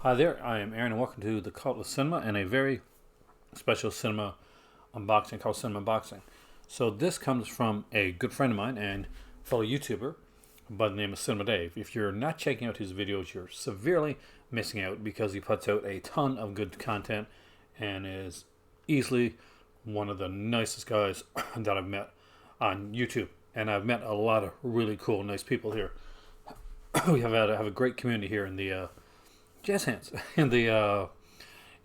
Hi there, I am Aaron, and welcome to the Cult of Cinema and a very special cinema unboxing called Cinema Unboxing. So this comes from a good friend of mine and fellow YouTuber by the name of CinemaDave. If you're not checking out his videos, you're severely missing out because he puts out a ton of good content and is easily one of the nicest guys that I've met on YouTube. And I've met a lot of really cool, nice people here. We have a great community here in the jazz hands in the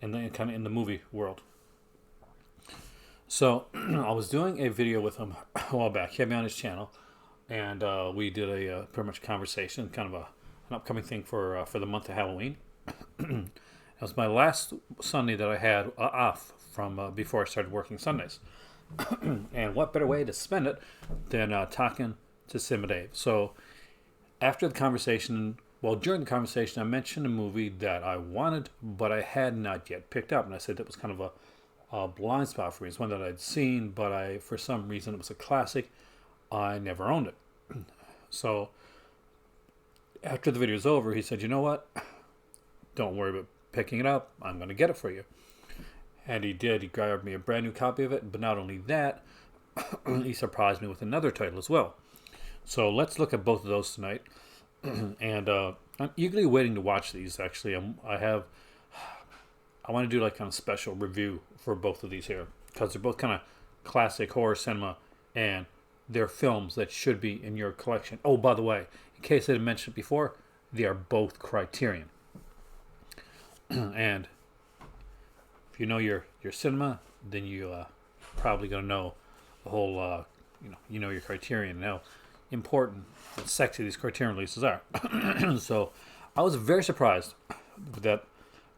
kind of in the movie world. So I was doing a video with him a while back. He had me on his channel, and we did a pretty much conversation, kind of an upcoming thing for the month of Halloween. It was my last Sunday that I had off from before I started working Sundays. And what better way to spend it than talking to CinemaDave? So after the conversation. Well, during the conversation, I mentioned a movie that I wanted, but I had not yet picked up. And I said that was kind of a blind spot for me. It's one that I'd seen, but for some reason, it was a classic. I never owned it. So after the video was over, he said, you know what? Don't worry about picking it up. I'm going to get it for you. And he did. He grabbed me a brand new copy of it. But not only that, he surprised me with another title as well. So let's look at both of those tonight. And I'm eagerly waiting to watch these. Actually, I want to do like kind of special review for both of these here because they're both kind of classic horror cinema, and they're films that should be in your collection. Oh, by the way, in case I didn't mention it before, they are both Criterion. And if you know your cinema, then you probably gonna know the whole you know your Criterion now. Important and sexy these Criterion releases are. So I was very surprised that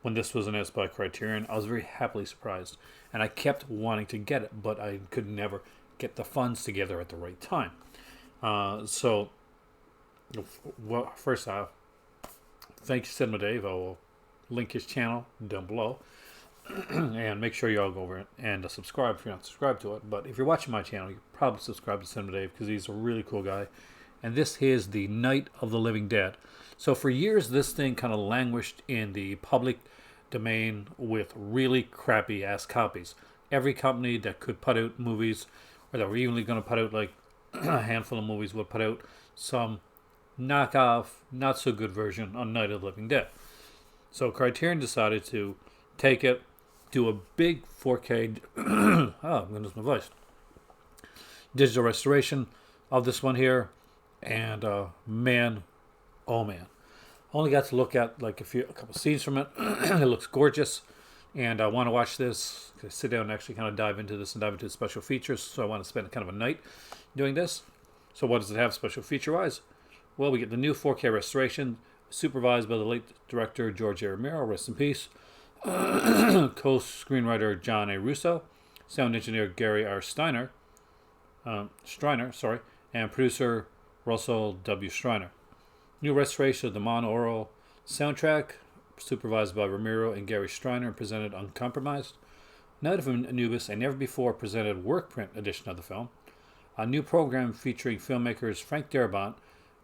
when this was announced by Criterion, I was very happily surprised, and I kept wanting to get it, but I could never get the funds together at the right time. So well, first off, thank you, CinemaDave. I will link his channel down below. And make sure you all go over and subscribe if you're not subscribed to it. But if you're watching my channel, you probably subscribe to CinemaDave because he's a really cool guy. And this is the Night of the Living Dead. So for years, this thing kind of languished in the public domain with really crappy ass copies. Every company that could put out movies, or that were even going to put out like a handful of movies, would put out some knockoff, not so good version on Night of the Living Dead. So Criterion decided to take it, do a big 4K, oh goodness, my voice, digital restoration of this one here, and man, oh man, only got to look at like a couple scenes from it. It looks gorgeous, and I want to watch this, sit down and actually kind of dive into this and dive into the special features. So I want to spend kind of a night doing this. So what does it have special feature wise? Well, we get the new 4K restoration supervised by the late director George A. Romero, rest in peace. Co-screenwriter John A. Russo, sound engineer Gary R. Striner, and producer Russell W. Striner. New restoration of the monaural soundtrack, supervised by Romero and Gary Striner, and presented uncompromised. Night of Anubis, a never-before-presented work print edition of the film. A new program featuring filmmakers Frank Darabont,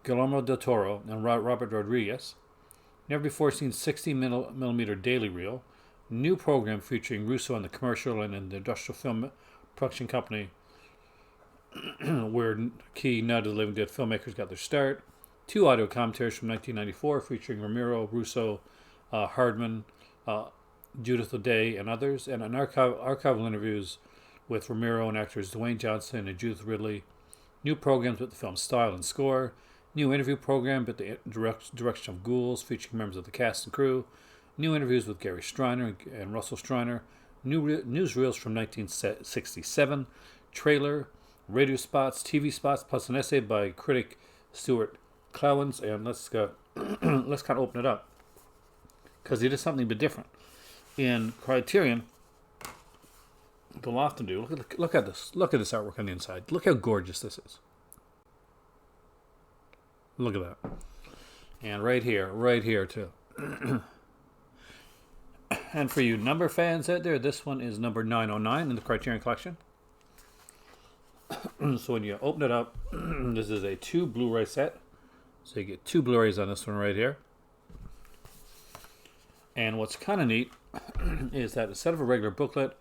Guillermo del Toro, and Robert Rodriguez. Never before seen 60mm daily reel. New program featuring Russo and the commercial and the industrial film production company where key Night of the Living Dead filmmakers got their start. 2 audio commentaries from 1994 featuring Romero, Russo, Hardman, Judith O'Day, and others. And an archival interviews with Romero and actors Dwayne Johnson and Judith Ridley. New programs with the film's style and score. New interview program with the direction of Ghouls, featuring members of the cast and crew. New interviews with Gary Striner and Russell Striner. New newsreels from 1967. Trailer, radio spots, TV spots, plus an essay by critic Stuart Clowens. And let's kind of open it up because it is something a bit different. In Criterion, they'll often do. Look at this. Look at this artwork on the inside. Look how gorgeous this is. Look at that. And right here too. And for you number fans out there, this one is number 909 in the Criterion collection. So when you open it up, this is a 2 Blu-ray set. So you get 2 Blu-rays on this one right here. And what's kind of neat is that instead of a regular booklet,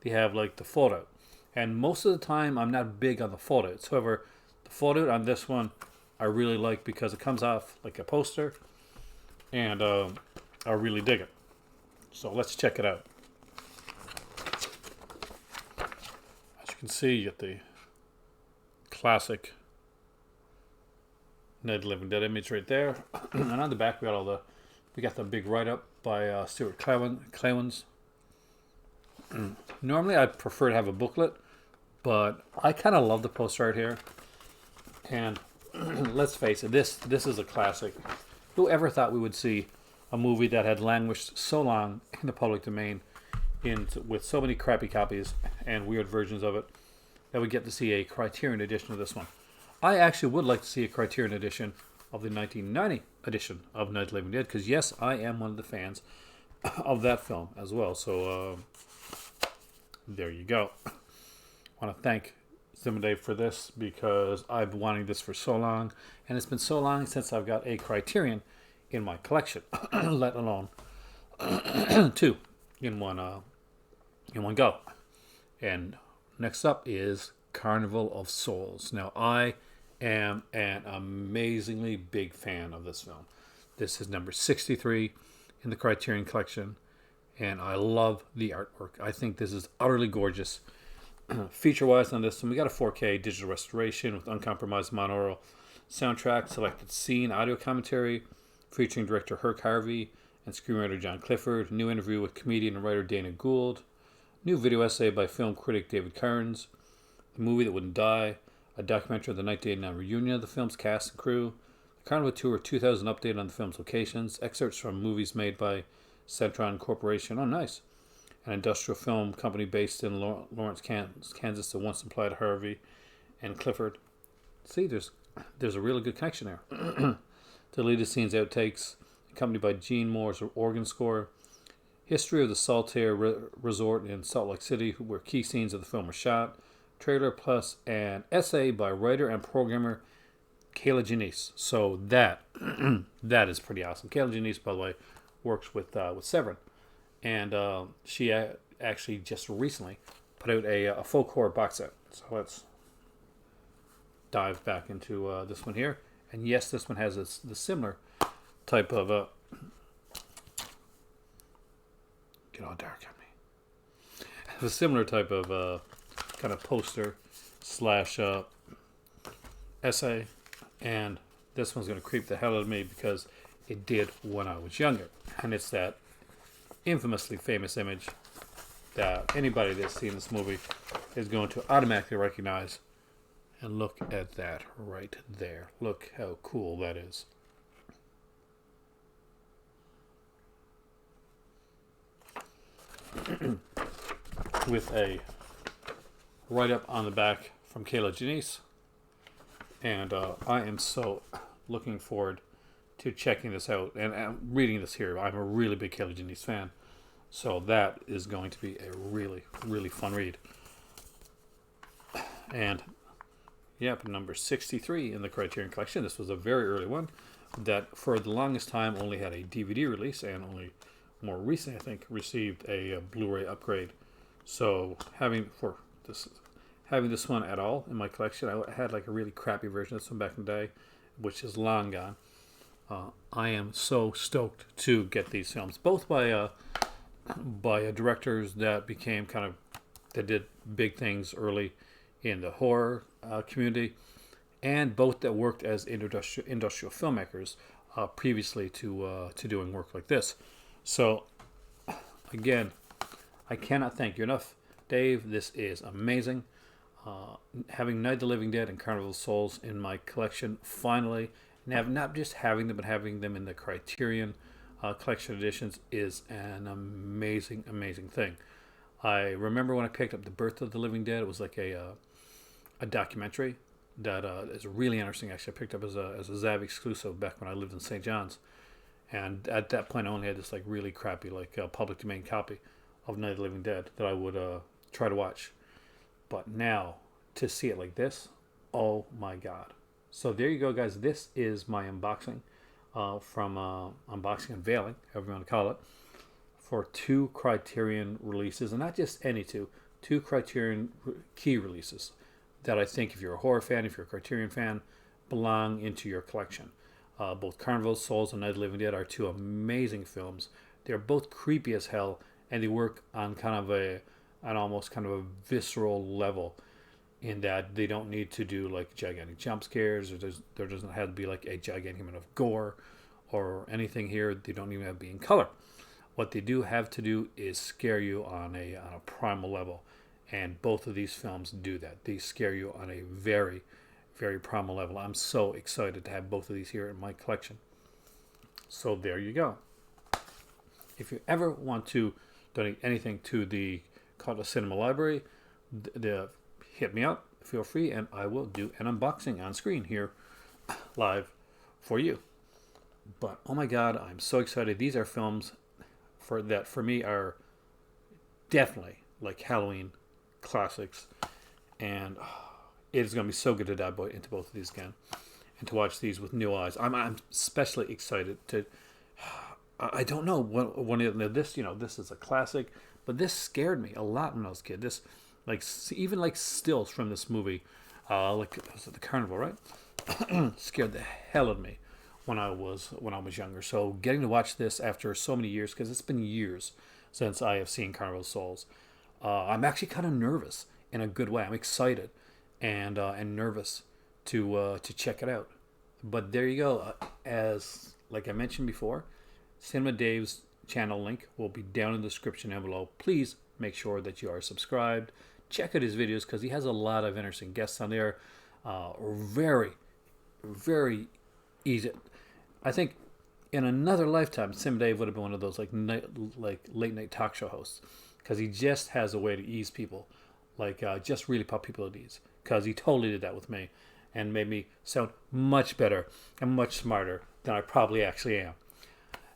they have like the fold-out. And most of the time, I'm not big on the fold-outs. However, the fold-out on this one, I really like because it comes off like a poster. And I really dig it. So let's check it out. As you can see, you get the classic Night of the Living Dead image right there. And on the back, we got the big write-up by Stuart Clewins. Normally, I'd prefer to have a booklet, but I kind of love the poster art here. And let's face it, this is a classic. Who ever thought we would see a movie that had languished so long in the public domain, with so many crappy copies and weird versions of it, that we get to see a Criterion edition of this one? I actually would like to see a Criterion edition of the 1990 edition of Night of the Living Dead, because yes, I am one of the fans of that film as well. So there you go. I want to thank CinemaDave for this, because I've been wanting this for so long, and it's been so long since I've got a Criterion in my collection, let alone two in one go. And next up is Carnival of Souls. Now, I am an amazingly big fan of this film. This is number 63 in the Criterion collection, and I love the artwork. I think this is utterly gorgeous. Feature-wise on this one, we got a 4K digital restoration with uncompromised monaural soundtrack, selected scene audio commentary featuring director Herc Harvey and screenwriter John Clifford, new interview with comedian and writer Dana Gould, new video essay by film critic David Kearns, The Movie That Wouldn't Die, a documentary of the 1989 reunion of the film's cast and crew, the Carnival Tour 2000 update on the film's locations, excerpts from movies made by Centron Corporation. Oh, nice. An industrial film company based in Lawrence, Kansas that once employed Harvey and Clifford. See, there's a really good connection there. Deleted scenes, outtakes, accompanied by Gene Moore's organ score. History of the Saltaire Resort in Salt Lake City, where key scenes of the film were shot. Trailer plus an essay by writer and programmer Kayla Janice. So that is pretty awesome. Kayla Janice, by the way, works with Severin. And she actually just recently put out a folk horror box set. So let's dive back into this one here. And yes, this one has the similar type of... get all dark on me. The similar type of kind of poster slash essay. And this one's going to creep the hell out of me because it did when I was younger. And it's that infamously famous image that anybody that's seen this movie is going to automatically recognize. And look at that right there. Look how cool that is. With a write-up on the back from Kayla Janice. And I am so looking forward to checking this out and reading this here. I'm a really big Kayla Janice fan, so that is going to be a really, really fun read. And yep, number 63 in the Criterion collection. This was a very early one that for the longest time only had a DVD release, and only more recently, I think, received a Blu-ray upgrade. So having this one at all in my collection, I had like a really crappy version of this one back in the day, which is long gone. I am so stoked to get these films, both by directors that became that did big things early in the horror community, and both that worked as industrial filmmakers previously to doing work like this. So again, I cannot thank you enough, Dave. This is amazing. Having Night of the Living Dead and Carnival of Souls in my collection finally, and not just having them, but having them in the Criterion collection editions is an amazing, amazing thing. I remember when I picked up The Birth of the Living Dead, it was like a documentary that is really interesting. Actually, I picked up as a Zav exclusive back when I lived in St. John's, and at that point, I only had this like really crappy public domain copy of Night of the Living Dead that I would try to watch. But now to see it like this, oh my God! So there you go, guys. This is my unboxing from unboxing unveiling, however you want to call it, for two Criterion releases, and not just any two Criterion key releases that I think, if you're a horror fan, if you're a Criterion fan, belong into your collection. Both Carnival of Souls and Night of the Living Dead are two amazing films. They're both creepy as hell, and they work on kind of an almost kind of a visceral level, in that they don't need to do like gigantic jump scares, or there doesn't have to be like a gigantic amount of gore or anything here. They don't even have to be in color. What they do have to do is scare you on a primal level, and both of these films do that. They scare you on a very, very primal level. I'm so excited to have both of these here in my collection. So there you go. If you ever want to donate anything to the Cult of Cinema Library, hit me up. Feel free, and I will do an unboxing on screen here live for you. But oh my God, I'm so excited. These are films for me are definitely like Halloween classics, and it is going to be so good to dive into both of these again and to watch these with new eyes. I'm especially excited to. I don't know when this this is a classic, but this scared me a lot when I was a kid. This even like stills from this movie, like was it the Carnival, right? Scared the hell out of me when I was younger. So getting to watch this after so many years, because it's been years since I have seen Carnival of Souls, I'm actually kind of nervous in a good way. I'm excited and nervous to check it out. But there you go. As like I mentioned before, CinemaDave's channel link will be down in the description down below. Please make sure that you are subscribed. Check out his videos, because he has a lot of interesting guests on there. Very, very easy. I think in another lifetime, CinemaDave would have been one of those like late night talk show hosts, because he just has a way to ease people, just really put people at ease. Because he totally did that with me, and made me sound much better and much smarter than I probably actually am.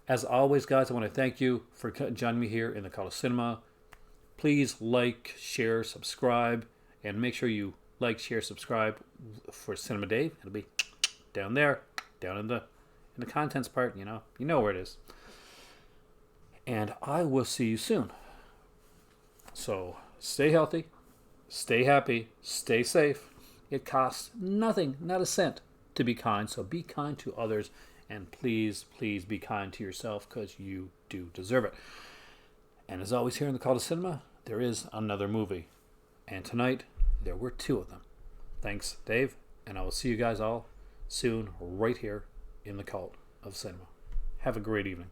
As always, guys, I want to thank you for joining me here in the Cult of Cinema. Please like, share, subscribe, and make sure you like, share, subscribe for CinemaDave. It'll be down there, down in the contents part. You know where it is. And I will see you soon. So stay healthy, stay happy, stay safe. It costs nothing, not a cent, to be kind. So be kind to others. And please, please be kind to yourself, because you do deserve it. And as always, here in the Cult of Cinema, there is another movie. And tonight, there were two of them. Thanks, Dave. And I will see you guys all soon, right here in the Cult of Cinema. Have a great evening.